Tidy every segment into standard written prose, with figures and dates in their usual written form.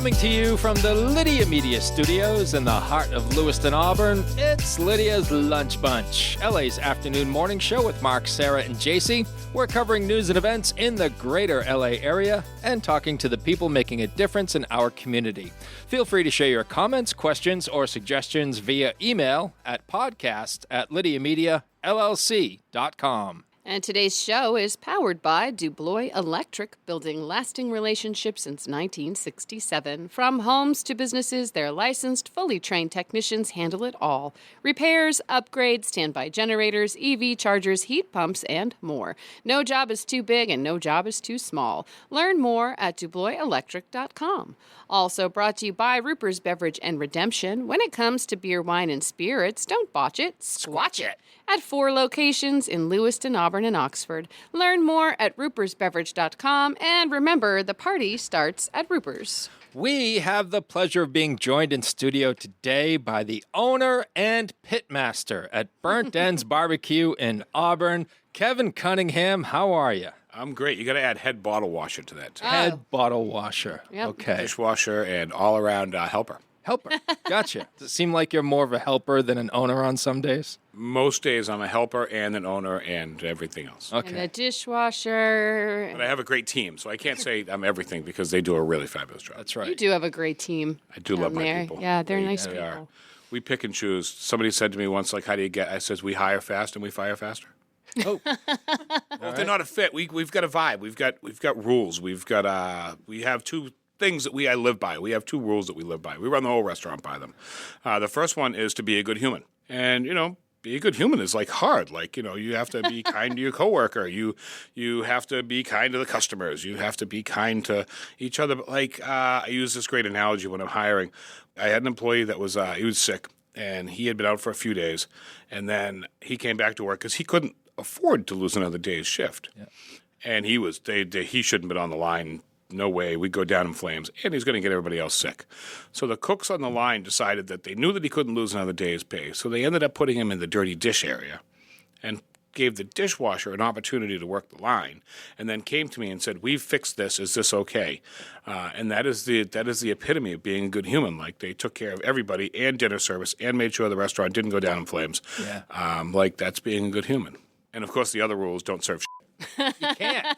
Coming to you from the Lydia Media Studios in the heart of Lewiston, Auburn, it's Lydia's Lunch Bunch, LA's afternoon morning show with Mark, Sarah, and JC. We're covering news and events in the greater LA area and talking to the people making a difference in our community. Feel free to share your comments, questions, or suggestions via email at podcast@lydiamediallc.com. And today's show is powered by DuBois Electric, building lasting relationships since 1967. From homes to businesses, their licensed, fully trained technicians handle it all. Repairs, upgrades, standby generators, EV chargers, heat pumps, and more. No job is too big and no job is too small. Learn more at DuBoisElectric.com. Also brought to you by Ruper's Beverage and Redemption. When it comes to beer, wine, and spirits, don't botch it, squatch it. At 4 locations in Lewiston, Auburn, and Oxford. Learn more at rupersbeverage.com. And remember, the party starts at Ruper's. We have the pleasure of being joined in studio today by the owner and pitmaster at Burnt Ends Barbecue in Auburn, Kevin Cunningham. How are you? I'm great. You got to add head bottle washer to that, too. Head bottle washer. Yep. Okay. Dishwasher and all-around helper. Helper. Gotcha. Does it seem like you're more of a helper than an owner on some days? Most days I'm a helper and an owner and everything else. Okay. And a dishwasher. But I have a great team, so I can't say I'm everything because they do a really fabulous job. That's right. You do have a great team. I do love down my there. people. Yeah, they're nice They people. are. We pick and choose. Somebody said to me once, like, how do you get? I says, we hire fast and we fire faster. Oh. Well, if they're not a fit, we've got a vibe. We've got rules. We have two things that I live by. We have 2 rules that we live by. We run the whole restaurant by them. The first one is to be a good human. And, be a good human is like hard. Like, you have to be kind to your coworker. You have to be kind to the customers. You have to be kind to each other. But like, I use this great analogy when I'm hiring. I had an employee that was, he was sick and he had been out for a few days. And then he came back to work because he couldn't afford to lose another day's shift. Yeah. And he shouldn't have been on the line. No way. We'd go down in flames. And he's going to get everybody else sick. So the cooks on the line decided that they knew that he couldn't lose another day's pay. So they ended up putting him in the dirty dish area and gave the dishwasher an opportunity to work the line. And then came to me and said, we've fixed this. Is this okay? And that is the epitome of being a good human. Like, they took care of everybody and dinner service and made sure the restaurant didn't go down in flames. Yeah. That's being a good human. And, of course, the other rule is don't serve You can't.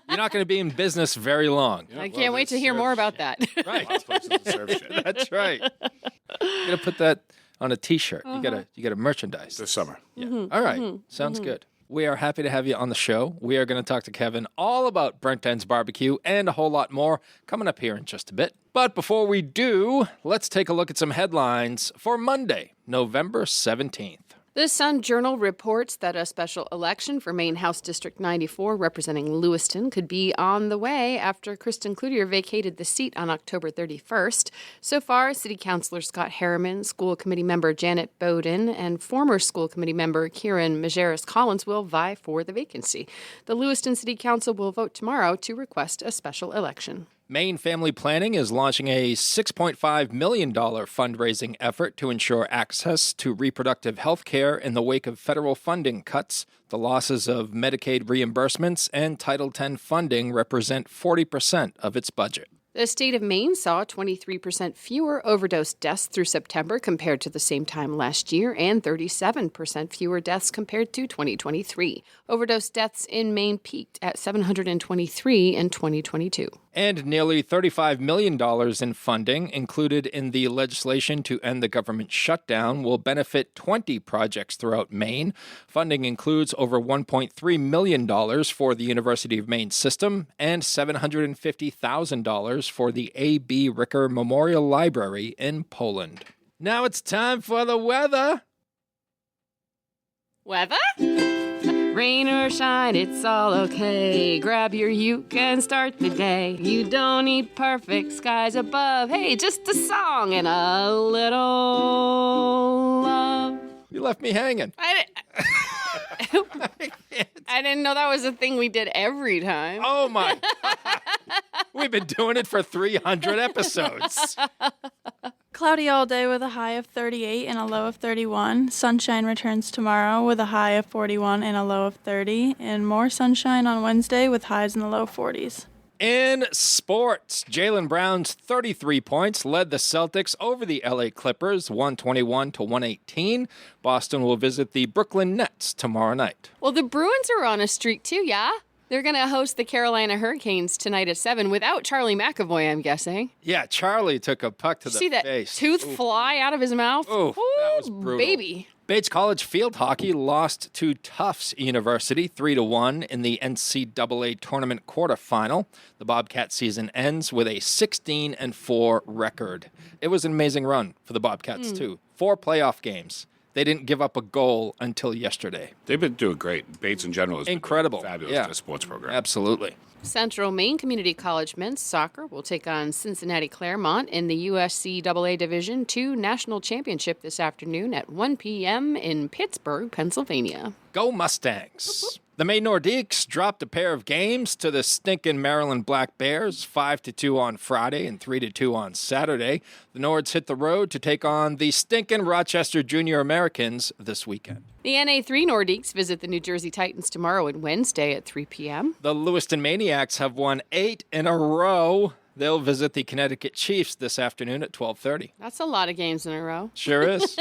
You're not going to be in business very long. Yeah, I can't wait to hear more about that. Right. Lots of places that serve shit. That's right. You got to put that on a T-shirt. You got to merchandise This summer. Yeah. All right. Sounds good. We are happy to have you on the show. We are going to talk to Kevin all about Burnt Ends Barbecue and a whole lot more coming up here in just a bit. But before we do, let's take a look at some headlines for Monday, November 17th. The Sun-Journal reports that a special election for Maine House District 94 representing Lewiston could be on the way after Kristen Cloutier vacated the seat on October 31st. So far, City Councilor Scott Harriman, School Committee member Janet Bowden, and former School Committee member Kieran Majerus-Collins will vie for the vacancy. The Lewiston City Council will vote tomorrow to request a special election. Maine Family Planning is launching a $6.5 million fundraising effort to ensure access to reproductive health care in the wake of federal funding cuts. The losses of Medicaid reimbursements and Title X funding represent 40% of its budget. The state of Maine saw 23% fewer overdose deaths through September compared to the same time last year and 37% fewer deaths compared to 2023. Overdose deaths in Maine peaked at 723 in 2022. And nearly $35 million in funding included in the legislation to end the government shutdown will benefit 20 projects throughout Maine. Funding includes over $1.3 million for the University of Maine system and $750,000 for the A.B. Ricker Memorial Library in Poland. Now it's time for the weather. Weather? Rain or shine, it's all okay. Grab your uke and start the day. You don't need perfect skies above. Hey, just a song and a little love. You left me hanging. I didn't know that was a thing we did every time. Oh, my. We've been doing it for 300 episodes. Cloudy all day with a high of 38 and a low of 31. Sunshine returns tomorrow with a high of 41 and a low of 30. And more sunshine on Wednesday with highs in the low 40s. In sports, Jaylen Brown's 33 points led the Celtics over the LA Clippers, 121-118. Boston will visit the Brooklyn Nets tomorrow night. Well, the Bruins are on a streak too, yeah? They're going to host the Carolina Hurricanes tonight at 7 without Charlie McAvoy, I'm guessing. Yeah, Charlie took a puck to the See that face. tooth fly out of his mouth? Ooh, that was brutal. Baby. Bates College field hockey lost to Tufts University 3-1 in the NCAA tournament quarterfinal. The Bobcat season ends with a 16-4 record. It was an amazing run for the Bobcats, too. 4 playoff games. They didn't give up a goal until yesterday. They've been doing great. Bates in general is incredible. Fabulous sports program. Absolutely. Central Maine Community College men's soccer will take on Cincinnati Claremont in the USCAA Division II National Championship this afternoon at 1 p.m. in Pittsburgh, Pennsylvania. Go Mustangs. The Maine Nordiques dropped a pair of games to the stinking Maryland Black Bears, 5-2 on Friday and 3-2 on Saturday. The Nords hit the road to take on the stinking Rochester Junior Americans this weekend. The NA3 Nordiques visit the New Jersey Titans tomorrow and Wednesday at 3 p.m. The Lewiston Maniacs have won 8 in a row. They'll visit the Connecticut Chiefs this afternoon at 12:30. That's a lot of games in a row. Sure is.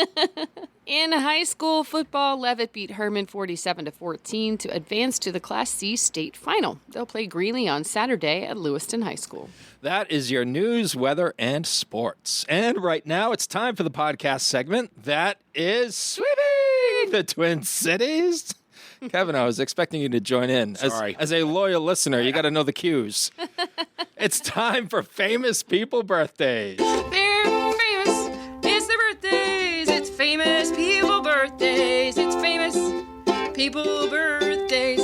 In high school football, Leavitt beat Herman 47-14 to advance to the Class C state final. They'll play Greeley on Saturday at Lewiston High School. That is your news, weather, and sports. And right now, it's time for the podcast segment that is Sweeping the Twin Cities. Kevin, I was expecting you to join in. Sorry. As a loyal listener, you got to know the cues. It's time for famous people birthdays. They're famous. It's their birthdays. It's famous people birthdays. It's famous people birthdays.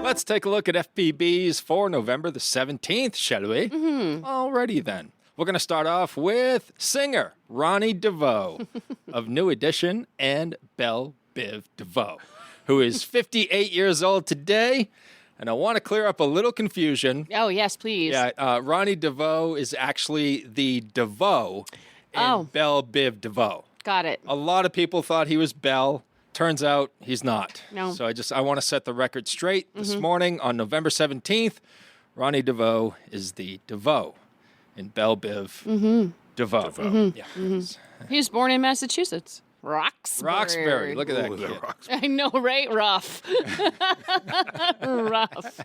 Let's take a look at FPBs for November the 17th, shall we? Alrighty then. We're going to start off with singer Ronnie DeVoe of New Edition and Belle Biv DeVoe, who is 58 years old today. And I want to clear up a little confusion. Oh, yes, please. Yeah, Ronnie DeVoe is actually the DeVoe in Belle Biv DeVoe. Got it. A lot of people thought he was Belle. Turns out he's not. No. So I want to set the record straight. This morning on November 17th, Ronnie DeVoe is the DeVoe in Belle Biv DeVoe. Yeah. He was born in Massachusetts. Roxbury. Look at that kid. I know, right? Rough. Rough.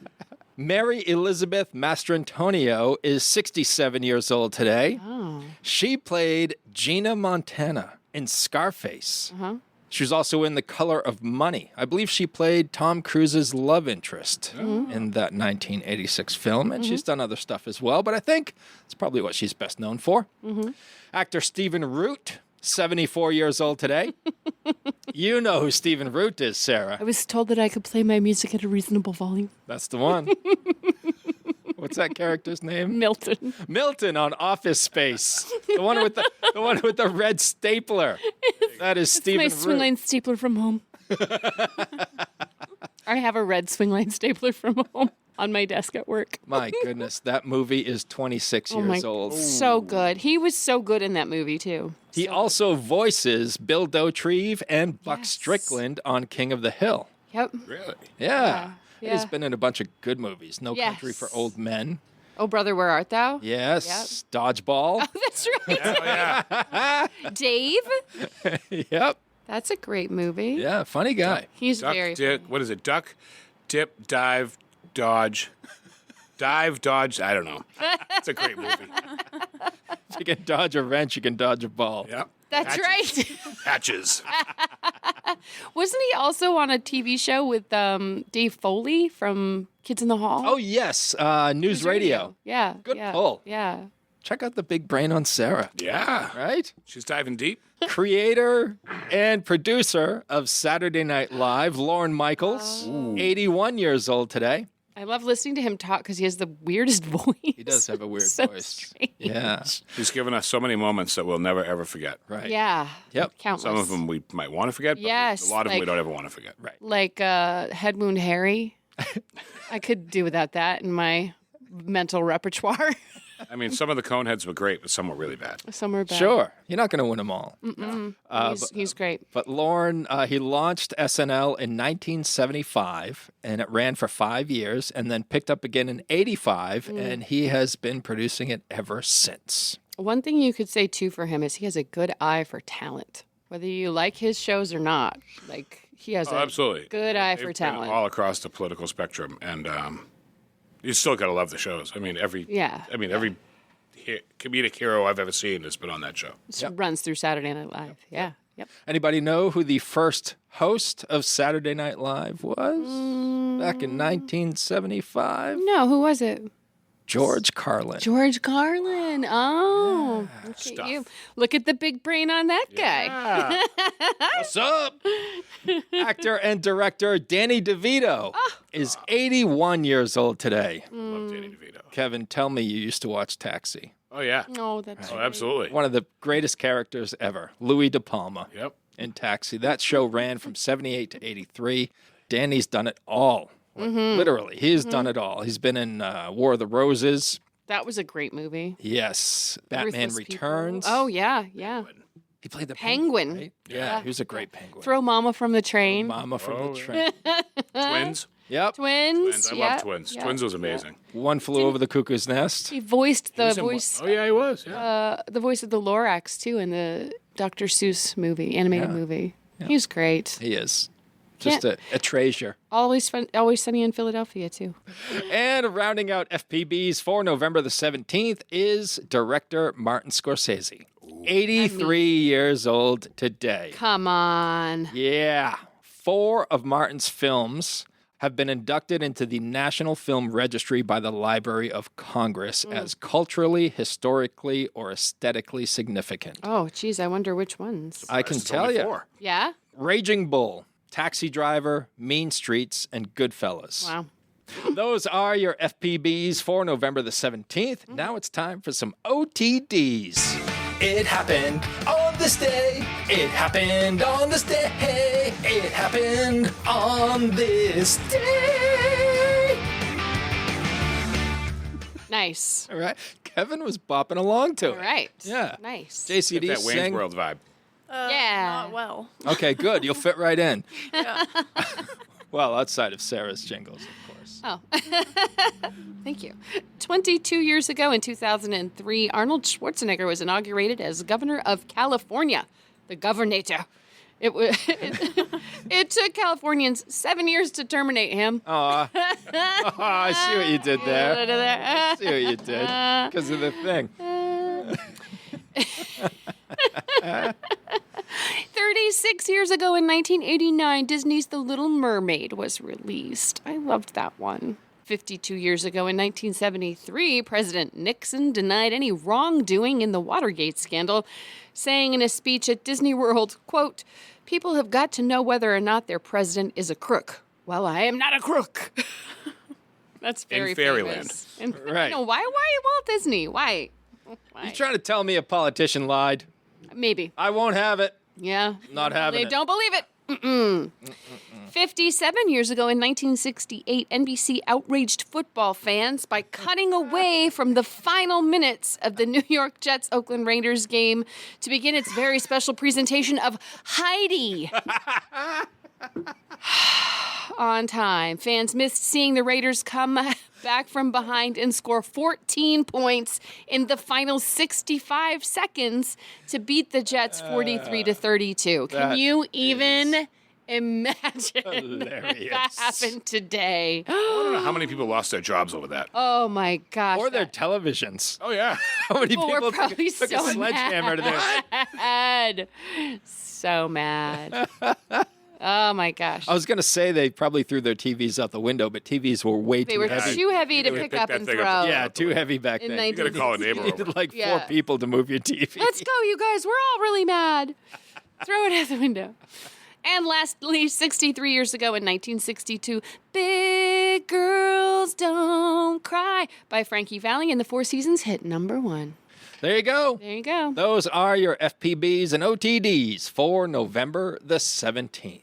Mary Elizabeth Mastrantonio is 67 years old today. Oh. She played Gina Montana in Scarface. She was also in The Color of Money. I believe she played Tom Cruise's love interest in that 1986 film, and she's done other stuff as well, but I think it's probably what she's best known for. Actor Stephen Root, 74 years old today. You know who Stephen Root is, Sarah. I was told that I could play my music at a reasonable volume. That's the one. What's that character's name? Milton. Milton on Office Space. The one with the red stapler. That is Stephen My Root. swingline stapler from home. I have a red swingline stapler from home on my desk at work. My goodness, that movie is 26 years old. So good. He was so good in that movie, too. He also voices Bill Dauterive and Buck Strickland on King of the Hill. Yep. Really? Yeah. Yeah. He's been in a bunch of good movies. No Country for Old Men. Oh, Brother, Where Art Thou? Yes. Dodgeball. That's right. Dave? Yep. That's a great movie. Yeah, funny guy. He's Duck, very dip, what is it? Duck, dip, dive, dodge. Dive, dodge, I don't know. It's a great movie. If you can dodge a wrench, you can dodge a ball. Yep. That's right. Patches. Wasn't he also on a TV show with Dave Foley from Kids in the Hall? Oh, yes. News Radio. Yeah. Good yeah, pull. Yeah. Check out the big brain on Sarah. Yeah. Right? She's diving deep. Creator and producer of Saturday Night Live, Lorne Michaels, 81 years old today. I love listening to him talk because he has the weirdest voice. He does have a weird So voice. strange. Yeah. He's given us so many moments that we'll never, ever forget. Right. Yeah. Yep. Countless. Some of them we might want to forget, but Yes, a lot of them we like- don't ever want to forget. Right. Like Head Wound Harry. I could do without that in my mental repertoire. I mean, some of the Coneheads were great, but some were really bad. Some are bad. Sure. You're not going to win them all. He's great. But Lorne, he launched SNL in 1975, and it ran for 5 years, and then picked up again in 85, and he has been producing it ever since. One thing you could say, too, for him is he has a good eye for talent. Whether you like his shows or not, like, he has Absolutely. good eye for They've been talent. all across the political spectrum, and you still got to love the shows. I mean, every comedic hero I've ever seen has been on that show. It runs through Saturday Night Live. Yeah. Yep. Anybody know who the first host of Saturday Night Live was back in 1975? No, who was it? George Carlin. George Carlin. Oh, look at Stuff. you. Look at the big brain on that guy. Yeah. What's up? Actor and director Danny DeVito is 81 years old today. Love Danny DeVito. Kevin, tell me you used to watch Taxi. Oh, yeah. Oh, that's Oh, right. absolutely. One of the greatest characters ever, Louis De Palma Yep. in Taxi. That show ran from 78 to 83. Danny's done it all. Literally, he's done it all. He's been in War of the Roses. That was a great movie. Yes. Batman Ruthless People. Returns. Oh, yeah, yeah. He played the Penguin. right? Yeah, he was a great penguin. Throw Mama from the Train. Mama from Oh, the train. Twins. Yep. Twins. Twins. I yeah, love Twins. yeah. Twins was amazing. One Flew Over the Cuckoo's Nest. He voiced the He's in- voice, Oh, yeah, he was. Yeah. the voice of the Lorax too in the Dr. Seuss movie, animated movie. He was great. He is. Just Can't- a treasure. Always fun. Always Sunny in Philadelphia too. And rounding out FPBs for November the 17th is director Martin Scorsese. 83 years old today. Come on. Yeah. 4 of Martin's films have been inducted into the National Film Registry by the Library of Congress as culturally, historically, or aesthetically significant. Oh, geez, I wonder which ones. I can It's tell only you. 4. Yeah. Raging Bull, Taxi Driver, Mean Streets, and Goodfellas. Wow. Those are your FPBs for November the 17th. Now it's time for some OTDs. It happened on this day. It happened on this day. It happened on this day. Nice. All right. Kevin was bopping along to it. All right. Yeah. Nice. JC, do you That Wayne's sing? World vibe. Yeah. Not well. Okay, good. You'll fit right in. Yeah. Well, outside of Sarah's jingles, of course. Oh. Thank you. 22 years ago in 2003, Arnold Schwarzenegger was inaugurated as governor of California. The governator. It took Californians 7 years to terminate him. Aw. I see what you did there. I see what you did. Because of the thing. 36 years ago in 1989, Disney's The Little Mermaid was released. I loved that one. 52 years ago in 1973, President Nixon denied any wrongdoing in the Watergate scandal, saying in a speech at Disney World, quote, "People have got to know whether or not their president is a crook. Well, I am not a crook." That's very Fairyland. famous. And, Right. No, why Walt Disney? Why? You trying to tell me a politician lied? Maybe. I won't have it. Yeah. Not having They it. don't believe it. 57 years ago in 1968, NBC outraged football fans by cutting away from the final minutes of the New York Jets-Oakland Raiders game to begin its very special presentation of Heidi. On time. Fans missed seeing the Raiders come back from behind and score 14 points in the final 65 seconds to beat the Jets 43 to 32. Can that you even imagine hilarious. that happened today? I don't know how many people lost their jobs over that. Oh my gosh. Or their televisions. Oh, yeah. How many People were people probably took so a sledgehammer to their... mad. So mad. Oh my gosh. I was going to say they probably threw their TVs out the window, but TVs were way They too were heavy. too heavy to would pick pick up that and thing throw. up. Yeah, too heavy back In then. You got to call a neighbor You over. needed like Yeah. 4 people to move your TV. Let's go, you guys. We're all really mad. Throw it out the window. And lastly, 63 years ago in 1962, Big Girls Don't Cry by Frankie Valli and the Four Seasons hit #1. There you go. There you go. Those are your FPBs and OTDs for November the 17th.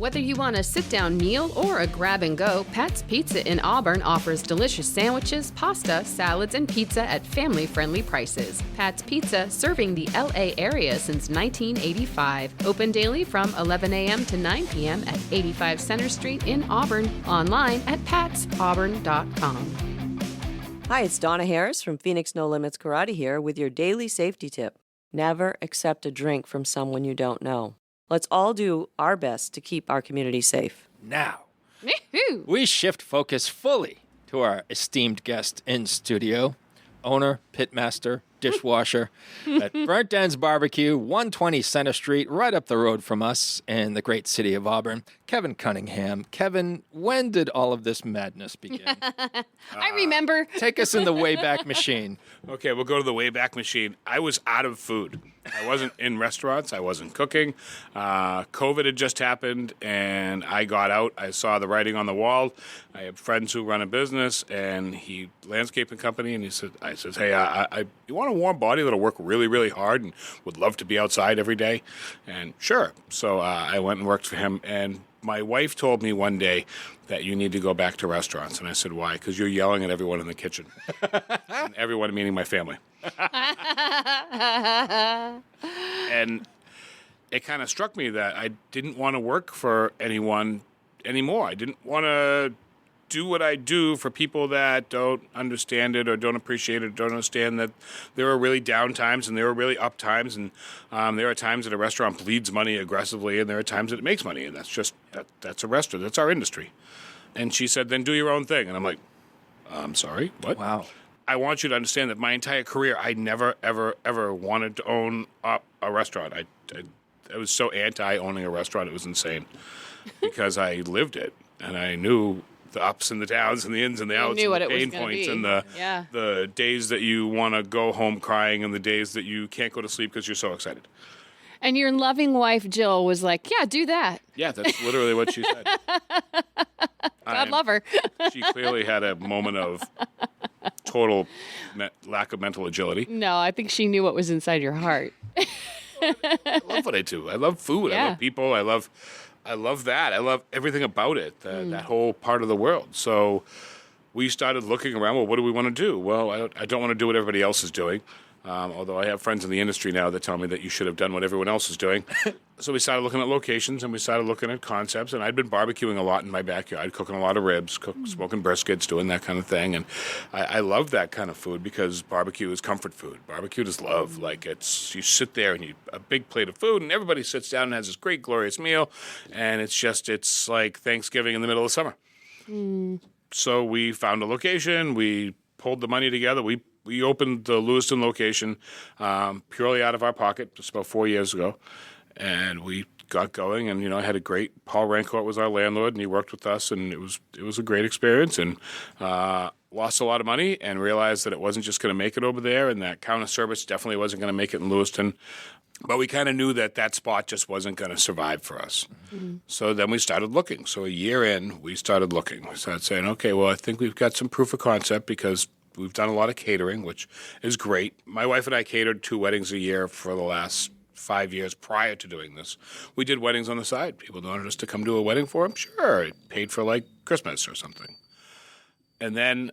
Whether you want a sit-down meal or a grab-and-go, Pat's Pizza in Auburn offers delicious sandwiches, pasta, salads, and pizza at family-friendly prices. Pat's Pizza, serving the L.A. area since 1985. Open daily from 11 a.m. to 9 p.m. at 85 Center Street in Auburn. Online at patsauburn.com. Hi, it's Donna Harris from Phoenix No Limits Karate here with your daily safety tip. Never accept a drink from someone you don't know. Let's all do our best to keep our community safe. Now, Woohoo! we shift focus fully to our esteemed guest in studio, owner, pitmaster, dishwasher at Burnt Ends Barbecue, 120 Center Street, right up the road from us in the great city of Auburn, Kevin Cunningham. Kevin, when did all of this madness begin? I remember. Take us in the Wayback Machine. Okay, we'll go to the Wayback Machine. I was out of food. I wasn't in restaurants. I wasn't cooking. COVID had just happened, and I got out. I saw the writing on the wall. I have friends who run a business, and landscaping company, and I says, hey, you want a warm body that'll work really, really hard and would love to be outside every day? And sure. So I went and worked for him, and my wife told me one day that you need to go back to restaurants. And I said, why? Because you're yelling at everyone in the kitchen. And everyone meaning my family. And it kind of struck me that I didn't want to work for anyone anymore. I didn't want to do what I do for people that don't understand it or don't appreciate it or don't understand that there are really down times and there are really up times, and there are times that a restaurant bleeds money aggressively and there are times that it makes money, and that's a restaurant. That's our industry. And she said, then do your own thing. And I'm like, I'm sorry, what? Wow. I want you to understand that my entire career, I never, ever, ever wanted to own a restaurant. I was so anti-owning a restaurant, it was insane. Because I lived it, and I knew the ups and the downs and the ins and the outs and the pain points and the days that you want to go home crying and the days that you can't go to sleep because you're so excited. And your loving wife, Jill, was like, yeah, do that. Yeah, that's literally what she said. God love her. She clearly had a moment of total lack of mental agility. No, I think she knew what was inside your heart. I love what I do. I love food. Yeah. I love people. I love that. I love everything about it, that whole part of the world. So we started looking around, well, what do we want to do? Well, I don't want to do what everybody else is doing, although I have friends in the industry now that tell me that you should have done what everyone else is doing. So we started looking at locations, and we started looking at concepts, and I'd been barbecuing a lot in my backyard, cooking a lot of ribs, smoking briskets, doing that kind of thing, and I love that kind of food because barbecue is comfort food. Barbecue is love. Like, it's, you sit there and you a big plate of food, and everybody sits down and has this great, glorious meal, and it's like Thanksgiving in the middle of summer. So we found a location, we pulled the money together, we opened the Lewiston location purely out of our pocket just about 4 years ago. And we got going, and I had a great Paul Rancourt was our landlord, and he worked with us, and it was a great experience. And lost a lot of money, and realized that it wasn't just going to make it over there, and that counter service definitely wasn't going to make it in Lewiston. But we kind of knew that spot just wasn't going to survive for us. Mm-hmm. So then we started looking. So a year in, we started looking. We started saying, okay, well, I think we've got some proof of concept because we've done a lot of catering, which is great. My wife and I catered 2 weddings a year for the last 5 years prior to doing this. We did weddings on the side. People wanted us to come do a wedding for them. Sure, it paid for like Christmas or something. And then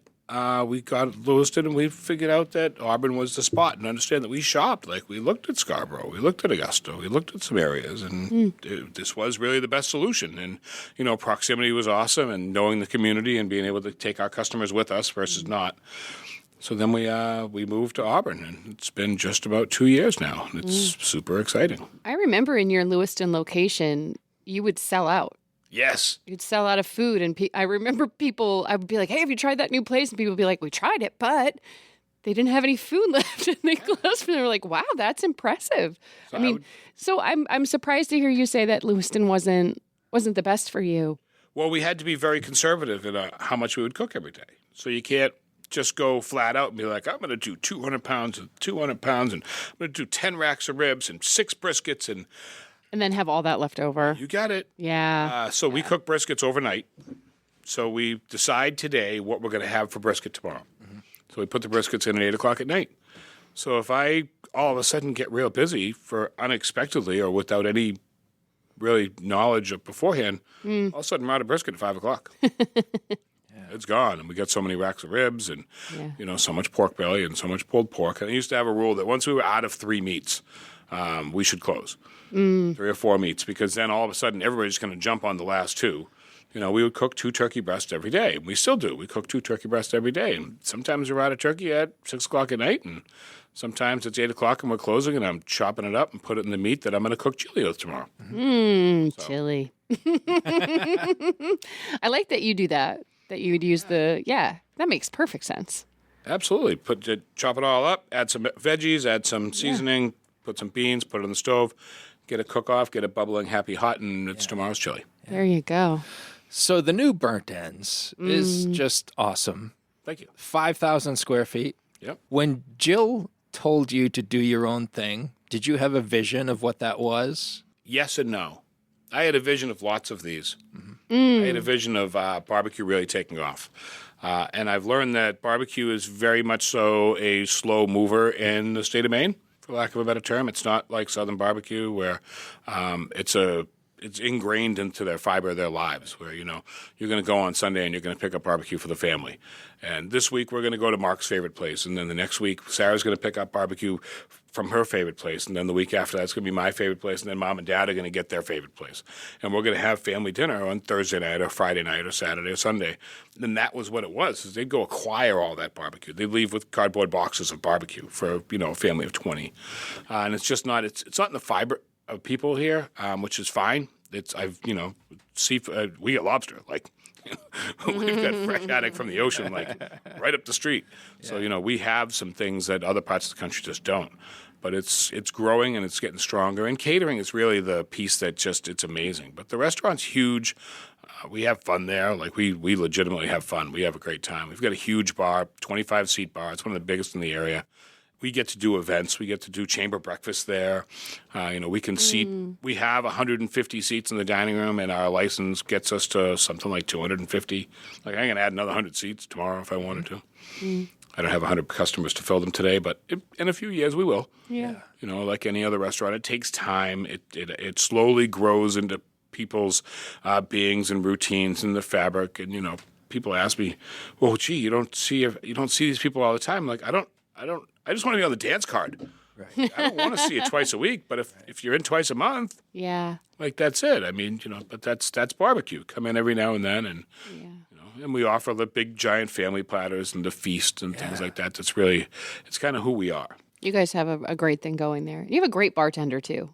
we got Lewiston, and we figured out that Auburn was the spot, and understand that we shopped. Like, we looked at Scarborough, we looked at Augusta, we looked at some areas, and this was really the best solution. And, proximity was awesome, and knowing the community and being able to take our customers with us versus not. So then we moved to Auburn, and it's been just about 2 years now. And it's super exciting. I remember in your Lewiston location, you would sell out. Yes. You'd sell out of food, and I remember I would be like, hey, have you tried that new place? And people would be like, we tried it, but they didn't have any food left, and they closed. And they were like, wow, that's impressive. So I'm surprised to hear you say that Lewiston wasn't the best for you. Well, we had to be very conservative in how much we would cook every day. So you can't just go flat out and be like, I'm going to do 200 pounds and 200 pounds, and I'm going to do 10 racks of ribs and 6 briskets, and then have all that left over. You got it. Yeah. So we cook briskets overnight. So we decide today what we're going to have for brisket tomorrow. Mm-hmm. So we put the briskets in at 8 o'clock at night. So if I all of a sudden get real busy for unexpectedly or without any really knowledge of beforehand, all of a sudden we're out of brisket at 5 o'clock. It's gone, and we got so many racks of ribs and, so much pork belly and so much pulled pork. And I used to have a rule that once we were out of 3 meats, we should close. 3 or 4 meats, because then all of a sudden everybody's going to jump on the last 2. We would cook 2 turkey breasts every day. We still do. We cook 2 turkey breasts every day. And sometimes we're out of turkey at 6 o'clock at night, and sometimes it's 8 o'clock and we're closing, and I'm chopping it up and put it in the meat that I'm going to cook chili with tomorrow. Chili. I like that you do that. That you would use that makes perfect sense. Absolutely. Chop it all up, add some veggies, add some seasoning, put some beans, put it on the stove, get it cook off, get it bubbling, happy, hot, and it's tomorrow's chili. There you go. So the new Burnt Ends is just awesome. Thank you. 5,000 square feet. Yep. When Jill told you to do your own thing, did you have a vision of what that was? Yes and no. I had a vision of lots of these. I had a vision of barbecue really taking off. And I've learned that barbecue is very much so a slow mover in the state of Maine, for lack of a better term. It's not like Southern barbecue where it's ingrained into their fiber of their lives, where, you're going to go on Sunday and you're going to pick up barbecue for the family. And this week we're going to go to Mark's favorite place. And then the next week, Sarah's going to pick up barbecue from her favorite place. And then the week after that's going to be my favorite place. And then Mom and Dad are going to get their favorite place. And we're going to have family dinner on Thursday night or Friday night or Saturday or Sunday. And that was what it was, is they'd go acquire all that barbecue. They'd leave with cardboard boxes of barbecue for, a family of 20. And it's just not, it's not in the fiber of people here, which is fine. We get lobster, we've got fresh haddock from the ocean, right up the street. Yeah. So, we have some things that other parts of the country just don't. But it's growing and it's getting stronger. And catering is really the piece that it's amazing. But the restaurant's huge. We have fun there. We legitimately have fun. We have a great time. We've got a huge bar, 25-seat bar. It's one of the biggest in the area. We get to do events. We get to do chamber breakfast there. We can seat. We have 150 seats in the dining room, and our license gets us to something like 250. I can add another 100 seats tomorrow if I wanted to. I don't have 100 customers to fill them today, but in a few years we will. Yeah. Like any other restaurant, it takes time. It slowly grows into people's beings and routines and the fabric. And people ask me, "Well, gee, you don't see these people all the time." I just want to be on the dance card. Right. I don't want to see you twice a week, but if you're in twice a month, that's it. But that's barbecue. Come in every now and then, and and we offer the big giant family platters and the feast and things like that. It's kind of who we are. You guys have a great thing going there. You have a great bartender too.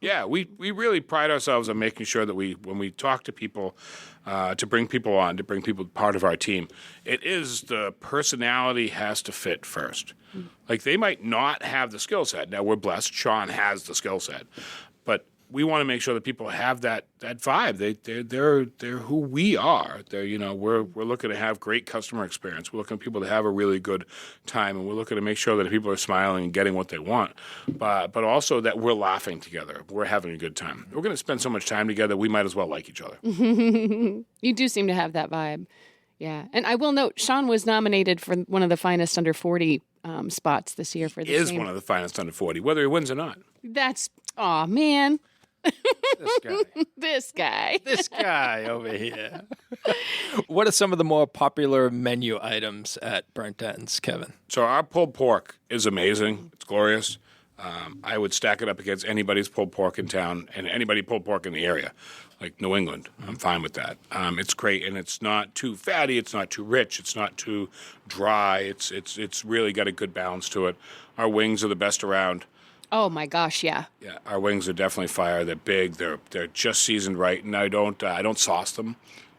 Yeah, we really pride ourselves on making sure that when we talk to people, to bring people on, to bring people part of our team, it is the personality has to fit first. They might not have the skill set. Now, we're blessed. Sean has the skill set. But we want to make sure that people have that vibe. They're who we are. We're looking to have great customer experience. We're looking for people to have a really good time, and we're looking to make sure that people are smiling and getting what they want, but also that we're laughing together. We're having a good time. We're going to spend so much time together, we might as well like each other. You do seem to have that vibe. Yeah. And I will note, Sean was nominated for one of the finest under 40 spots this year for the He is one of the finest under 40, whether he wins or not. Aw, man. This guy over here. What are some of the more popular menu items at Burnt Ends, Kevin? So our pulled pork is amazing. It's glorious. I would stack it up against anybody's pulled pork in town and anybody pulled pork in the area, like New England. I'm fine with that. It's great, and it's not too fatty. It's not too rich. It's not too dry. It's really got a good balance to it. Our wings are the best around. Oh my gosh, yeah. Yeah, our wings are definitely fire. They're big. They're just seasoned right, and I don't sauce them.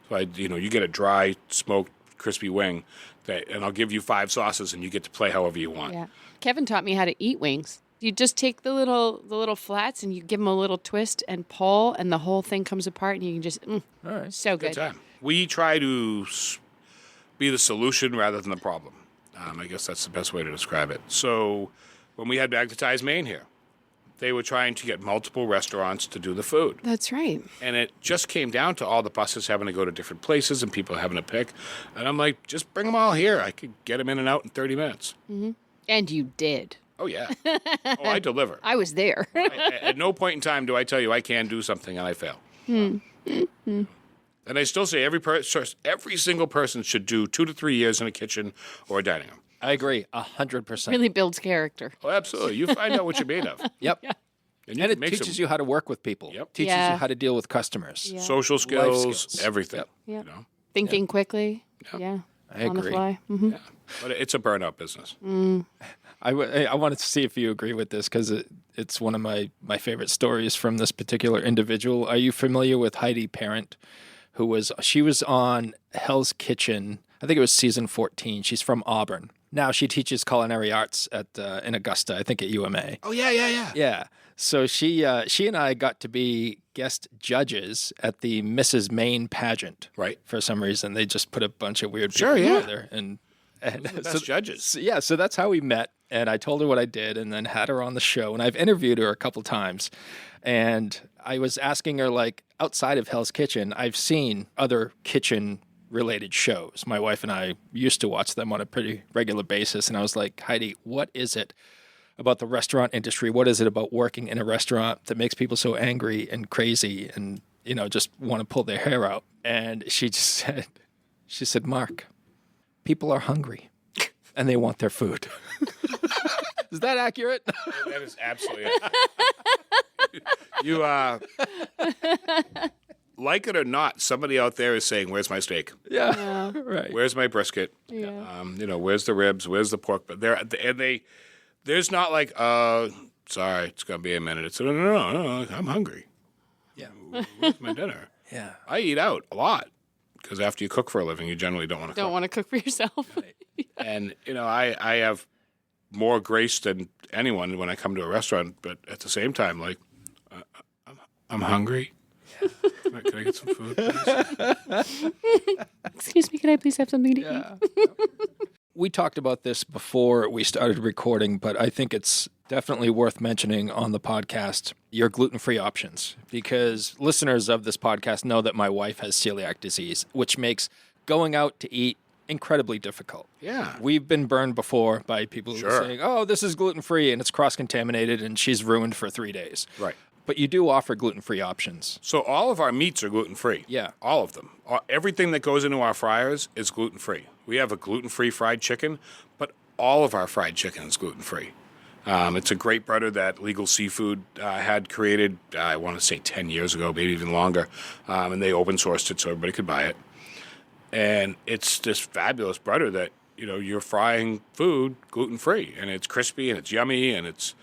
So you get a dry, smoked, crispy wing, and I'll give you 5 sauces, and you get to play however you want. Yeah. Kevin taught me how to eat wings. You just take the little flats and you give them a little twist and pull, and the whole thing comes apart, and you can just all right. So good. Good time. We try to be the solution rather than the problem. I guess that's the best way to describe it. So when we had Magnetized Maine here, they were trying to get multiple restaurants to do the food. That's right. And it just came down to all the buses having to go to different places and people having to pick. And I'm like, just bring them all here. I could get them in and out in 30 minutes. Mm-hmm. And you did. Oh, yeah. Oh, I deliver. I was there. At no point in time do I tell you I can do something and I fail. And I still say every single person should do 2 to 3 years in a kitchen or a dining room. I agree, 100%. Really builds character. Oh, absolutely. You find out what you're made of. Yep. And And it teaches you how to work with people. Yep. Teaches Yeah. you how to deal with customers. Yeah. social skills, skills. everything. Yep. Yeah. You know? Thinking quickly. Yeah. I On the agree. fly. But it's a burnout business. I wanted to see if you agree with this because it's one of my favorite stories from this particular individual. Are you familiar with Heidi Parent, she was on Hell's Kitchen? I think it was season 14. She's from Auburn. Now she teaches culinary arts in Augusta, I think at UMA. Oh, yeah. Yeah. So she and I got to be guest judges at the Mrs. Maine pageant. Right. For some reason, they just put a bunch of weird Sure, people yeah. together, and The best judges. so that's how we met. And I told her what I did, and then had her on the show. And I've interviewed her a couple times, and I was asking her, like, outside of Hell's Kitchen, I've seen other kitchen-related shows. My wife and I used to watch them on a pretty regular basis, and I was like, Heidi, what is it about the restaurant industry? What is it about working in a restaurant that makes people so angry and crazy and, just want to pull their hair out? And she said, Mark, people are hungry and they want their food. Is that accurate? That is absolutely it. You, like it or not, somebody out there is saying, where's my steak? Yeah. Right. Where's my brisket? Yeah. Where's the ribs? Where's the pork? But there's not like, sorry, it's going to be a minute. It's no, I'm hungry. Yeah. Where's my dinner? Yeah. I eat out a lot because after you cook for a living, you generally don't want to cook. Don't want to cook for yourself. And, I have more grace than anyone when I come to a restaurant, but at the same time, like, I'm hungry. Can I get some food, please? Excuse me, can I please have something to eat? We talked about this before we started recording, but I think it's definitely worth mentioning on the podcast your gluten-free options, because listeners of this podcast know that my wife has celiac disease, which makes going out to eat incredibly difficult. Yeah. We've been burned before by people who Sure. are saying, oh, this is gluten-free and it's cross-contaminated and she's ruined for 3 days. Right. But you do offer gluten-free options. So all of our meats are gluten-free. Yeah. All of them. Everything that goes into our fryers is gluten-free. We have a gluten-free fried chicken, but all of our fried chicken is gluten-free. It's a great butter that Legal Seafood had created, I want to say 10 years ago, maybe even longer, and they open sourced it so everybody could buy it. And it's this fabulous butter that, you're frying food gluten-free, and it's crispy and it's yummy, and it's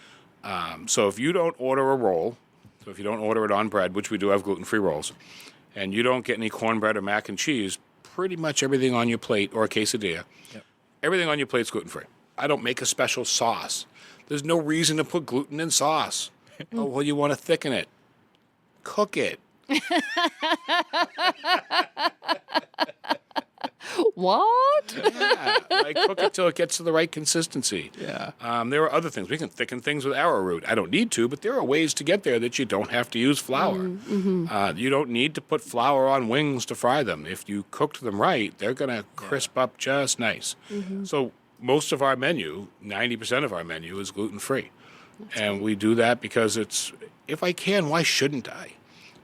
so if you don't order a roll, so if you don't order it on bread, which we do have gluten-free rolls, and you don't get any cornbread or mac and cheese, pretty much everything on your plate, or a quesadilla, everything on your plate is gluten-free. I don't make a special sauce. There's no reason to put gluten in sauce. Oh, well, you want to thicken it. Cook it. What? Yeah, cook it till it gets to the right consistency. Yeah. There are other things. We can thicken things with arrowroot. I don't need to, but there are ways to get there that you don't have to use flour. You don't need to put flour on wings to fry them. If you cooked them right, they're going to crisp up just nice. So most of our menu, 90% of our menu, is gluten-free. And we do that because if I can, why shouldn't I?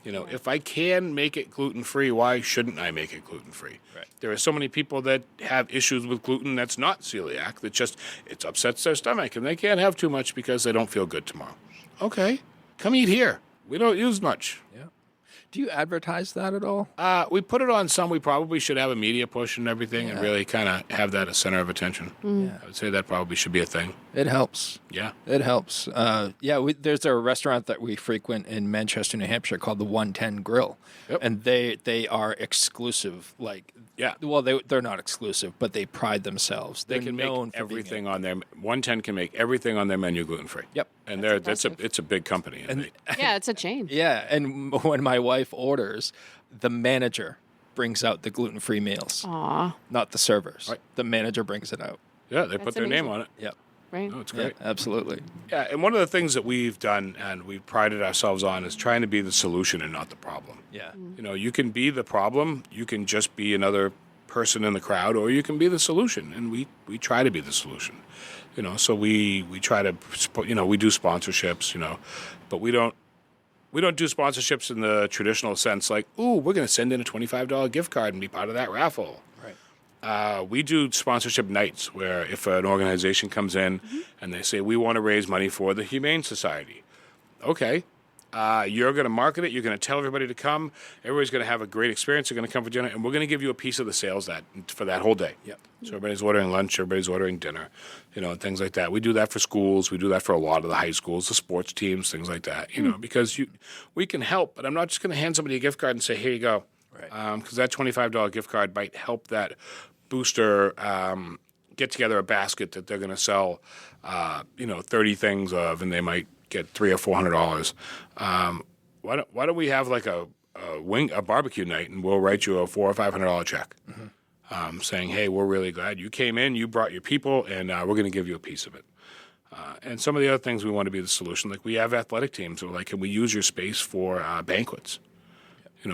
If I can make it gluten-free, why shouldn't I make it gluten-free? Right. There are so many people that have issues with gluten that's not celiac, that it upsets their stomach, and they can't have too much because they don't feel good tomorrow. Okay, come eat here. We don't use much. Yeah. Do you advertise that at all? We put it on some. We probably should have a media push and everything and really kind of have that a center of attention. I would say that probably should be a thing. It helps. Yeah. It helps. There's a restaurant that we frequent in Manchester, New Hampshire called the 110 Grill. Yep. And they are exclusive. Well, they're not exclusive, but they pride themselves. They They're can known make for being everything on their 110 can make everything on their menu gluten-free. Yep. And impressive. it's a big company. And Yeah, it's a chain. Yeah, and when my wife orders, the manager brings out the gluten-free meals, Aw, not the servers. Right. The manager brings it out. yeah, they put their name amazing. on it. Yep. right? Oh, it's Yeah, great. absolutely. Yeah, and one of the things that we've done and we've prided ourselves on is trying to be the solution and not the problem. Yeah. You can be the problem, you can just be another person in the crowd, or you can be the solution, and we try to be the solution. So we try to, we do sponsorships, but we don't do sponsorships in the traditional sense like, ooh, we're going to send in a $25 gift card and be part of that raffle. We do sponsorship nights where if an organization comes in and they say, we want to raise money for the Humane Society. Okay. You're going to market it. You're going to tell everybody to come. Everybody's going to have a great experience. They're going to come for dinner, and we're going to give you a piece of the sales for that whole day. Yep. So everybody's ordering lunch. Everybody's ordering dinner, and things like that. We do that for schools. We do that for a lot of the high schools, the sports teams, things like that, because we can help. But I'm not just going to hand somebody a gift card and say, here you go. Right. Because that $25 gift card might help that booster get together a basket that they're going to sell, 30 things of, and they might get $300 or $400. Why don't we have like a barbecue night, and we'll write you a $400 or $500 check, saying, hey, we're really glad you came in, you brought your people, and we're going to give you a piece of it. And some of the other things we want to be the solution, like we have athletic teams, so like, can we use your space for banquets?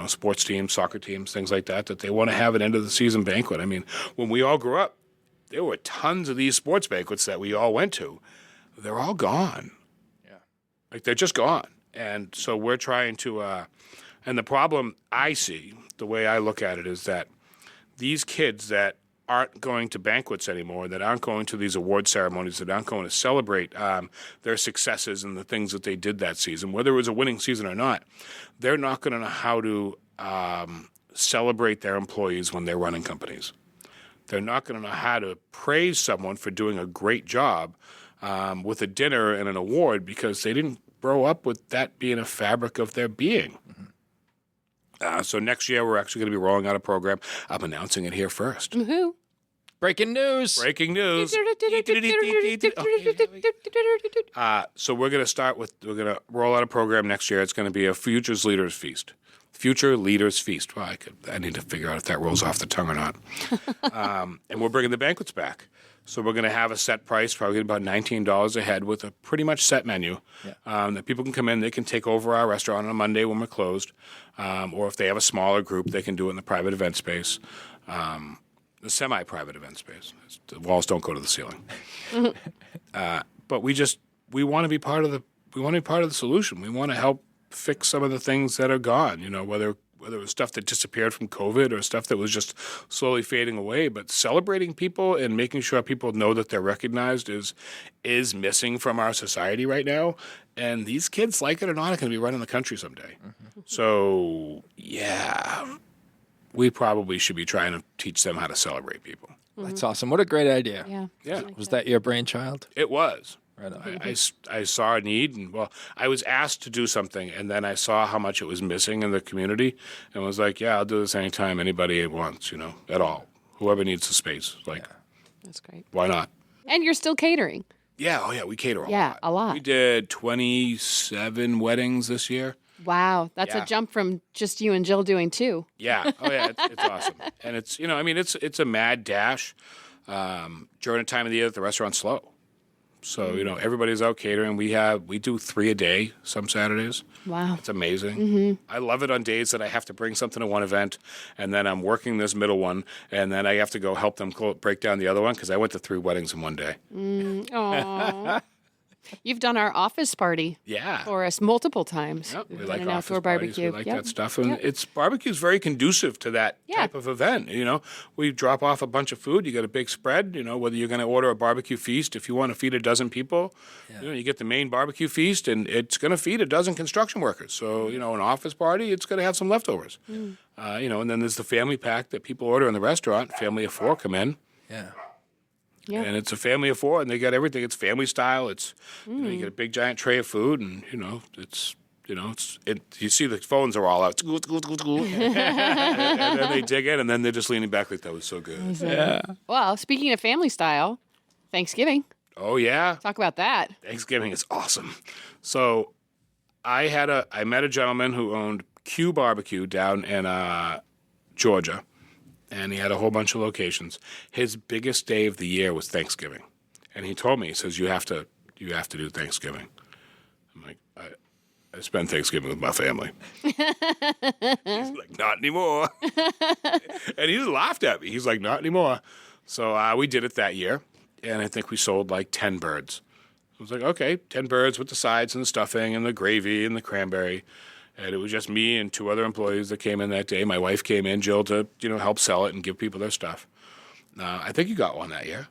Sports teams, soccer teams, things like that they want to have an end-of-the-season banquet. I mean, when we all grew up, there were tons of these sports banquets that we all went to. They're all gone. Yeah. Like, they're just gone. And so we're trying to and the problem I see, the way I look at it, is that these kids that aren't going to banquets anymore, that aren't going to these award ceremonies, that aren't going to celebrate their successes and the things that they did that season, whether it was a winning season or not, they're not going to know how to celebrate their employees when they're running companies. They're not going to know how to praise someone for doing a great job with a dinner and an award, because they didn't grow up with that being a fabric of their being. So next year, we're actually going to be rolling out a program. I'm announcing it here first. Woohoo. Breaking news. So we're going to roll out a program next year. It's going to be a Future Leaders Feast. Well, I need to figure out if that rolls off the tongue or not. And we're bringing the banquets back. So we're going to have a set price, probably about $19 a head, with a pretty much set menu that people can come in. They can take over our restaurant on a Monday when we're closed, or if they have a smaller group, they can do it in the private event space, the semi-private event space. The walls don't go to the ceiling. But we want to be part of the solution. We want to help fix some of the things that are gone. Whether it was stuff that disappeared from COVID or stuff that was just slowly fading away. But celebrating people and making sure people know that they're recognized is missing from our society right now. And these kids, like it or not, are going to be running the country someday. Mm-hmm. So, yeah, we probably should be trying to teach them how to celebrate people. That's awesome. What a great idea. Yeah. Was that your brainchild? It was. Right. I saw a need, and I was asked to do something, and then I saw how much it was missing in the community, and was like, yeah, I'll do this anytime anybody wants, at all. Whoever needs the space, that's great. Why not? And you're still catering. Yeah, we cater a lot. Yeah, a lot. We did 27 weddings this year. Wow, that's a jump from just you and Jill doing 2. Yeah, it's awesome, and it's it's a mad dash during a time of the year that the restaurant's slow. So, everybody's out catering. We do 3 a day some Saturdays. Wow. It's amazing. I love it on days that I have to bring something to one event, and then I'm working this middle one, and then I have to go help them break down the other one, because I went to 3 weddings in one day. Aw. You've done our office party for us multiple times. Yep, we like an office outdoor parties. barbecue. We like that stuff. And barbecue's very conducive to that type of event. We drop off a bunch of food. You get a big spread, whether you're going to order a barbecue feast. If you want to feed a dozen people, you get the main barbecue feast, and it's going to feed a dozen construction workers. So, an office party, it's going to have some leftovers. And then there's the family pack that people order in the restaurant. Family of 4 come in. Yeah. And it's a family of 4, and they got everything. It's family style. It's you get a big giant tray of food, and it's you see the phones are all out, and then they dig in, and then they're just leaning back like, that was so good. Yeah. Well, speaking of family style, Thanksgiving. Oh yeah. Talk about that. Thanksgiving is awesome. So I met a gentleman who owned Q Barbecue down in Georgia. And he had a whole bunch of locations. His biggest day of the year was Thanksgiving. And he told me, he says, you have to do Thanksgiving. I'm like, I spend Thanksgiving with my family. He's like, not anymore. And he just laughed at me. He's like, not anymore. So we did it that year. and I think we sold like 10 birds. I was like, okay, 10 birds with the sides and the stuffing and the gravy and the cranberry. And it was just me and 2 other employees that came in that day. My wife came in, Jill, to help sell it and give people their stuff. I think you got one that year.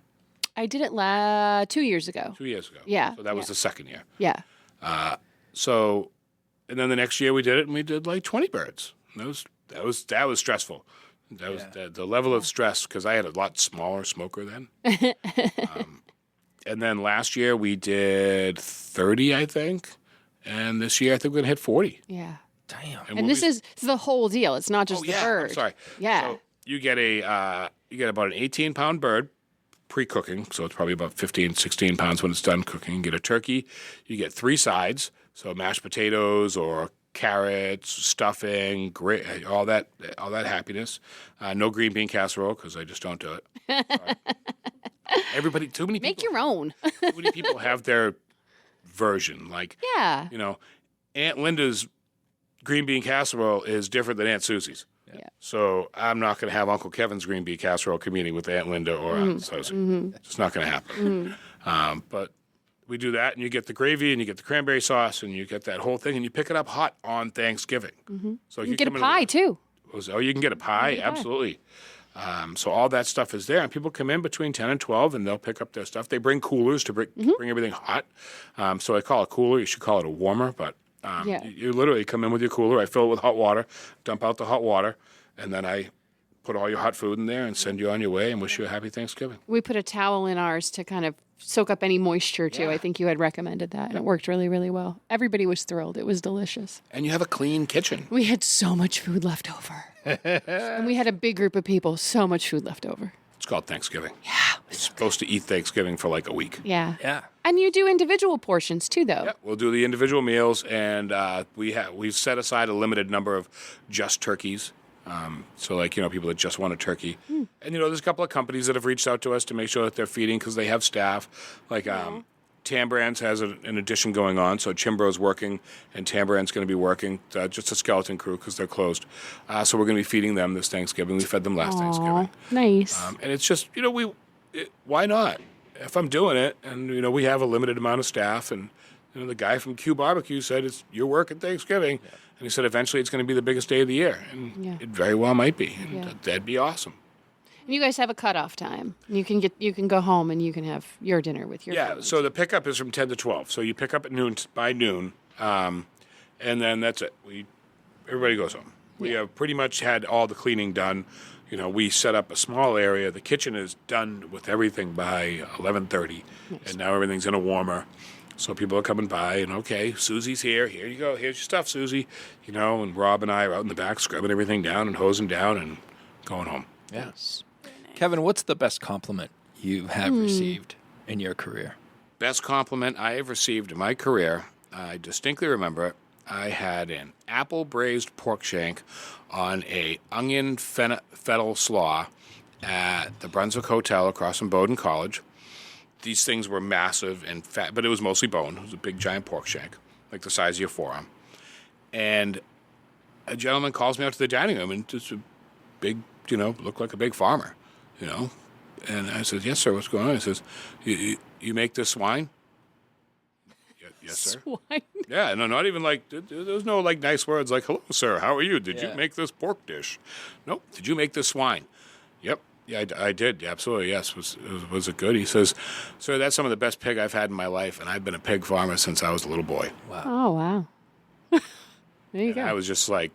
I did it 2 years ago. 2 years ago. Yeah. So that was the second year. Yeah. And then the next year we did it, and we did like 20 birds. And that was stressful. That was the level of stress, because I had a lot smaller smoker then. And then last year we did 30, I think. And this year I think we're going to hit 40. Yeah. Damn. And this is the whole deal. It's not just the bird. I'm sorry. Yeah. So you get about an 18-pound bird pre-cooking, so it's probably about 15, 16 pounds when it's done cooking. You get a turkey. You get 3 sides, so mashed potatoes or carrots, stuffing, all that happiness. No green bean casserole, because I just don't do it. Too many people. Make your own. Too many people have their version. Like, Yeah. Aunt Linda's green bean casserole is different than Aunt Susie's. Yeah. So I'm not going to have Uncle Kevin's green bean casserole communing with Aunt Linda or Aunt Susie. It's just not going to happen. But we do that, and you get the gravy, and you get the cranberry sauce, and you get that whole thing, and you pick it up hot on Thanksgiving. So You get a pie, too. Oh, you can get a pie? Absolutely. So all that stuff is there, and people come in between 10 and 12, and they'll pick up their stuff. They bring coolers to bring everything hot. So I call it a cooler. You should call it a warmer, but you literally come in with your cooler. I fill it with hot water, dump out the hot water, and then I put all your hot food in there and send you on your way and wish you a happy Thanksgiving. We put a towel in ours to kind of soak up any moisture, too. I think you had recommended that, and it worked really, really well. Everybody was thrilled. It was delicious. And you have a clean kitchen. We had so much food left over. And we had a big group of people, so much food left over. It's called Thanksgiving. Yeah. It's supposed to eat Thanksgiving for like a week. Yeah. Yeah. And you do individual portions, too, though. Yeah, we'll do the individual meals, and we've set aside a limited number of just turkeys. So, like, people that just want a turkey. And, there's a couple of companies that have reached out to us to make sure that they're feeding because they have staff. Like, Tambrands has an addition going on, so Chimbro's working, and Tambrand's going to be working, just a skeleton crew because they're closed. So we're going to be feeding them this Thanksgiving. We fed them last Thanksgiving. Nice. And it's just, why not? If I'm doing it, and, we have a limited amount of staff, and, the guy from Q Barbecue said, it's your work at Thanksgiving. Yeah. And he said, eventually it's going to be the biggest day of the year. And it very well might be. And that'd be awesome. And you guys have a cutoff time. You can go home and you can have your dinner with your family. So the pickup is from 10 to 12. So you pick up at by noon, and then that's it. Everybody goes home. We have pretty much had all the cleaning done. We set up a small area. The kitchen is done with everything by 11:30, and now everything's in a warmer. So people are coming by, and okay, Susie's here. Here you go. Here's your stuff, Susie. And Rob and I are out in the back scrubbing everything down and hosing down and going home. Yes. Kevin, what's the best compliment you have received in your career? Best compliment I have received in my career, I distinctly remember it. I had an apple braised pork shank on a onion fennel slaw at the Brunswick Hotel across from Bowdoin College. These things were massive and fat, but it was mostly bone. It was a big, giant pork shank, like the size of your forearm. And a gentleman calls me out to the dining room, and just a big, looked like a big farmer, And I said, yes, sir, what's going on? He says, you make this swine? Yes, sir. Swine? Yeah, no, not even like, there was no like nice words like, hello, sir, how are you? Did you make this pork dish? Nope. Did you make this swine? Yep. Yeah, I did. Yeah, absolutely. Yes. Was it good? He says, sir, that's some of the best pig I've had in my life, and I've been a pig farmer since I was a little boy. Wow. Oh, wow. There you go. I was just like,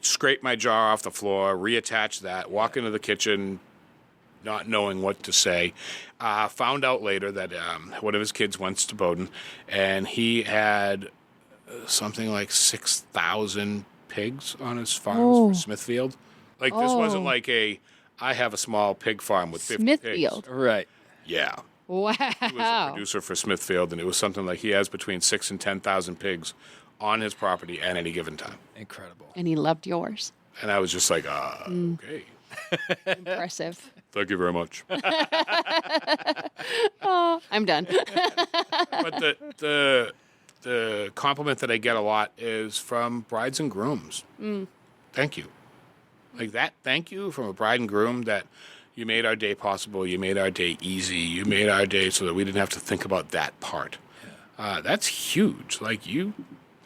scrape my jaw off the floor, reattach that, walk into the kitchen, not knowing what to say. Found out later that one of his kids went to Bowdoin, and he had something like 6,000 pigs on his farms for Smithfield. Like, this wasn't like I have a small pig farm with 50 Smithfield. pigs. Right. Yeah. Wow. He was a producer for Smithfield, and it was something like he has between 6,000 and 10,000 pigs on his property at any given time. Incredible. And he loved yours. And I was just like, okay. Impressive. Thank you very much. Oh, I'm done. But the compliment that I get a lot is from brides and grooms. Thank you. Like that, thank you from a bride and groom that, You made our day possible. You made our day easy. You made our day so that we didn't have to think about that part. That's huge. Like, you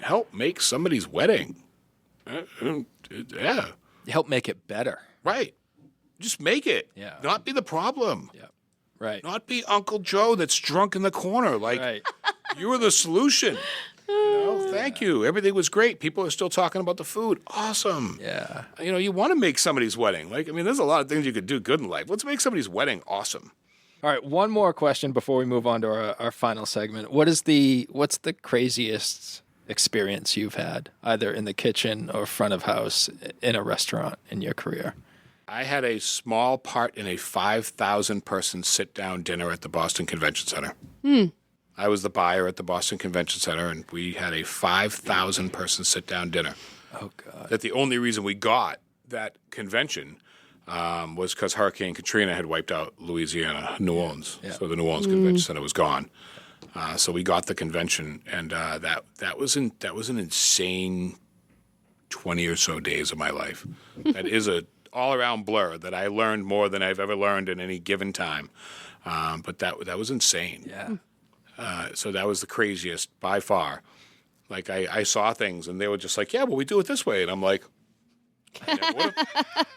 help make somebody's wedding. Yeah. You help make it better. Right. Just make it. Yeah. Not be the problem. Yeah. Right. Not be Uncle Joe that's drunk in the corner. Like, Right. you were the solution. Thank you. Everything was great. People are still talking about the food. Awesome. Yeah. You want to make somebody's wedding. There's a lot of things you could do good in life. Let's make somebody's wedding awesome. All right, one more question before we move on to our final segment. What's the craziest experience you've had, either in the kitchen or front of house in a restaurant in your career? I had a small part in a 5,000-person sit-down dinner at the Boston Convention Center. I was the buyer at the Boston Convention Center, and we had a 5,000-person sit-down dinner. Oh, God. That the only reason we got that convention was because Hurricane Katrina had wiped out Louisiana, New Orleans. Yeah. So the New Orleans Convention Center was gone. So we got the convention, and that was an insane 20 or so days of my life. That is a all-around blur that I learned more than I've ever learned in any given time. But that was insane. Yeah. So that was the craziest by far. Like, I saw things, and they were just like, yeah, well, we do it this way. And I'm like,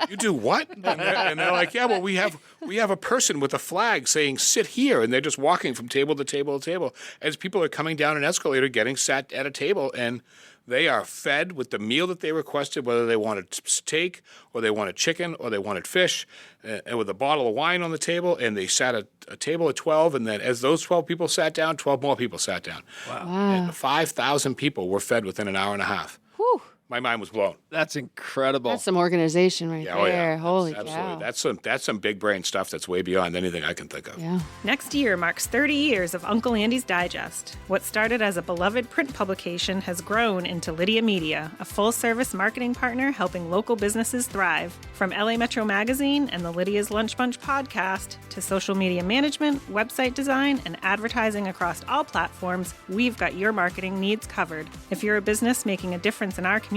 you do what? And they're like, yeah, well, we have a person with a flag saying, sit here. And they're just walking from table to table to table as people are coming down an escalator, getting sat at a table, and they are fed with the meal that they requested, whether they wanted steak or they wanted chicken or they wanted fish, and with a bottle of wine on the table. And they sat at a table of 12, and then as those 12 people sat down, 12 more people sat down. Wow. And 5,000 people were fed within an hour and a half. Whew. My mind was blown. That's incredible. That's some organization right Yeah, there. oh yeah. Holy Absolutely. cow. That's some big brain stuff that's way beyond anything I can think of. Yeah. Next year marks 30 years of Uncle Andy's Digest. What started as a beloved print publication has grown into Lydia Media, a full-service marketing partner helping local businesses thrive. From LA Metro Magazine and the Lydia's Lunch Bunch podcast to social media management, website design, and advertising across all platforms, we've got your marketing needs covered. If you're a business making a difference in our community,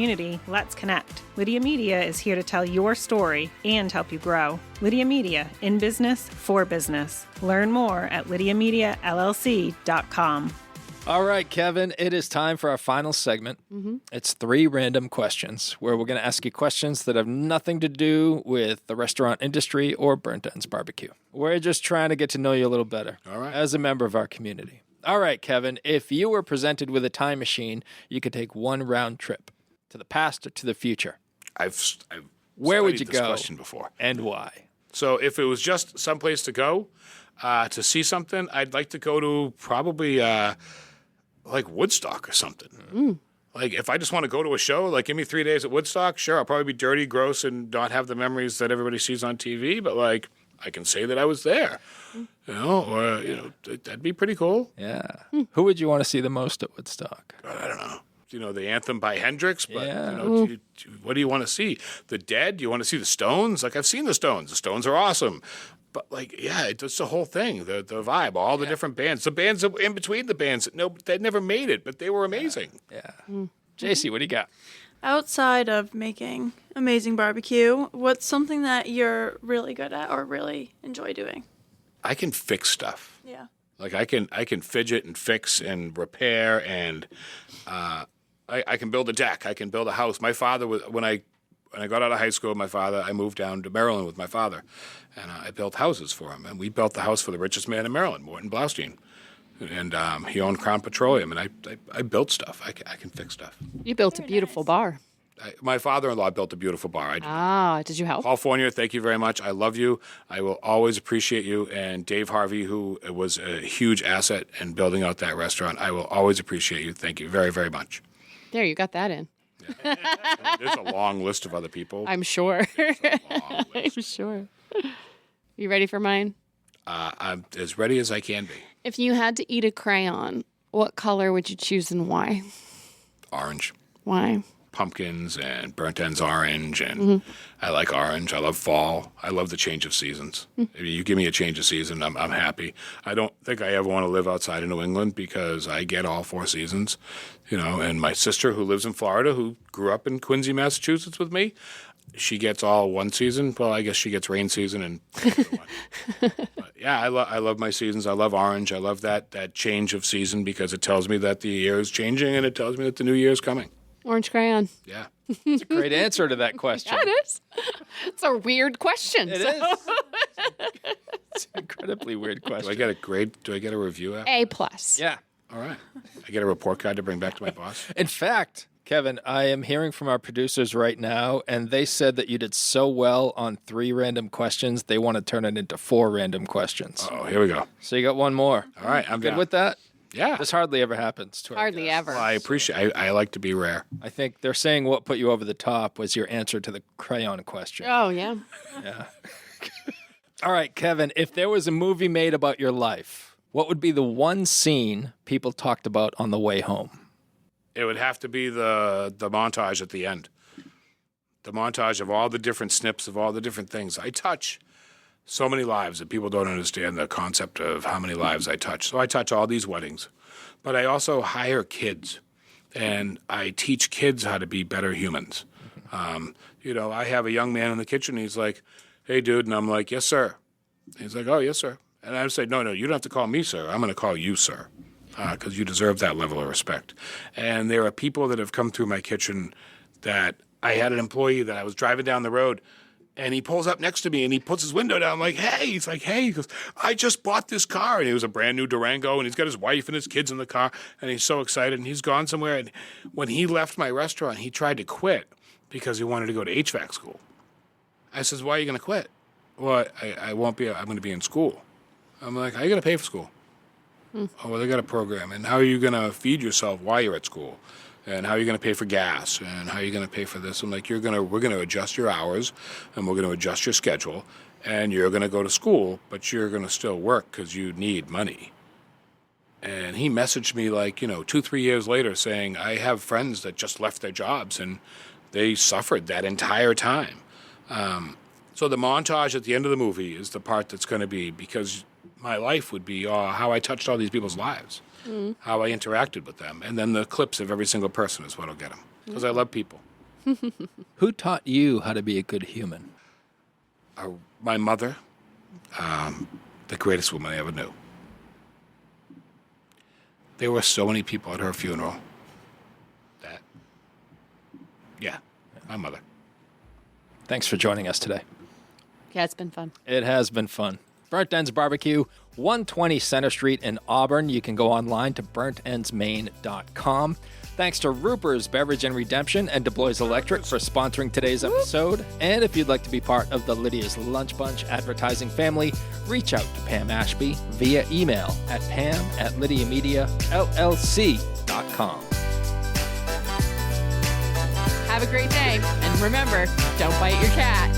let's connect. Lydia Media is here to tell your story and help you grow. Lydia Media, in business, for business. Learn more at lydiamediallc.com. All right, Kevin, it is time for our final segment. It's 3 random questions where we're going to ask you questions that have nothing to do with the restaurant industry or Burnt Ends Barbecue. We're just trying to get to know you a little better as a member of our community. All right, Kevin, if you were presented with a time machine, you could take one round trip to the past or to the future. I've Where would you studied this go question before. and why? So if it was just someplace to go to see something, I'd like to go to probably like Woodstock or something. Like, if I just want to go to a show, like, give me 3 days at Woodstock, sure, I'll probably be dirty, gross, and not have the memories that everybody sees on TV, but, like, I can say that I was there, that'd be pretty cool. Yeah. Who would you want to see the most at Woodstock? I don't know. The anthem by Hendrix, but, Yeah. what do you want to see? The Dead? Do you want to see the Stones? Like, I've seen the Stones. The Stones are awesome. But, like, yeah, it's the whole thing, the vibe, all the different bands. The bands in between the bands that never made it, but they were amazing. Yeah. JC, what do you got? Outside of making amazing barbecue, what's something that you're really good at or really enjoy doing? I can fix stuff. Yeah. Like, I can fidget and fix and repair, and I can build a deck. I can build a house. My father was when I got out of high school. I moved down to Maryland with my father, and I built houses for him. And we built the house for the richest man in Maryland, Morton Blaustein, and he owned Crown Petroleum. And I built stuff. I can fix stuff. You built a beautiful bar. My father-in-law built a beautiful bar. I did. Did you help? Paul Fournier, thank you very much. I love you. I will always appreciate you. And Dave Harvey, who was a huge asset in building out that restaurant, I will always appreciate you. Thank you very, very much. There, you got that in. There's a long list of other people. I'm sure. There's a long list. I'm sure. You ready for mine? I'm as ready as I can be. If you had to eat a crayon, what color would you choose and why? Orange. Why? pumpkins and burnt ends orange, and I like orange. I love fall. I love the change of seasons. If you give me a change of season, I'm happy. I don't think I ever want to live outside of New England because I get all 4 seasons, and my sister who lives in Florida, who grew up in Quincy, Massachusetts with me, she gets all 1 season. Well, I guess she gets rain season and but yeah, I love my seasons. I love orange. I love that change of season because it tells me that the year is changing and it tells me that the new year is coming. Orange crayon. Yeah. It's a great answer to that question. Yeah, it is. It's a weird question. It is. It's an incredibly weird question. Do I get a grade? Do I get a review after? A+. Yeah. All right. I get a report card to bring back to my boss. In fact, Kevin, I am hearing from our producers right now, and they said that you did so well on 3 random questions, they want to turn it into 4 random questions. Oh, here we go. So you got 1 more. All right. I'm Good down. with that? Yeah. This hardly ever happens to our Hardly guests. ever. Well, I appreciate. I like to be rare. I think they're saying what put you over the top was your answer to the crayon question. Oh, yeah. Yeah. All right, Kevin, if there was a movie made about your life, what would be the one scene people talked about on the way home? It would have to be the montage at the end. The montage of all the different snips of all the different things. I touch so many lives that people don't understand the concept of how many lives I touch. So I touch all these weddings, but I also hire kids, and I teach kids how to be better humans. I have a young man in the kitchen. He's like, "Hey, dude," and I'm like, "Yes, sir." He's like, "Oh, yes, sir." And I say, "No, you don't have to call me sir. I'm going to call you sir, because you deserve that level of respect." And there are people that have come through my kitchen that I had an employee that I was driving down the road, and he pulls up next to me and he puts his window down. I'm like, "Hey," he's like, "Hey," he goes, "I just bought this car." And it was a brand new Durango, and he's got his wife and his kids in the car, and he's so excited, and he's gone somewhere. And when he left my restaurant, he tried to quit because he wanted to go to HVAC school. I says, "Why are you going to quit?" "Well, I won't be, I'm going to be in school." I'm like, "How are you going to pay for school?" "Oh, well, they got a program. And how are you going to feed yourself while you're at school? And how are you going to pay for gas? And how are you going to pay for this?" I'm like, we're going to adjust your hours, and we're going to adjust your schedule, and you're going to go to school, but you're going to still work because you need money. And he messaged me 2-3 years later saying, "I have friends that just left their jobs, and they suffered that entire time." So the montage at the end of the movie is the part that's going to be, because my life would be how I touched all these people's lives. How I interacted with them. And then the clips of every single person is what will get them. Because I love people. Who taught you how to be a good human? My mother, the greatest woman I ever knew. There were so many people at her funeral that, my mother. Thanks for joining us today. Yeah, it's been fun. It has been fun. Burnt Ends Barbecue, 120 Center Street in Auburn. You can go online to burntendsmaine.com. Thanks to Ruper's Beverage and Redemption and DuBois Electric for sponsoring today's episode. And if you'd like to be part of the Lydia's Lunch Bunch advertising family, reach out to Pam Ashby via email at pam@lydiamediallc.com. Have a great day. And remember, don't bite your cat.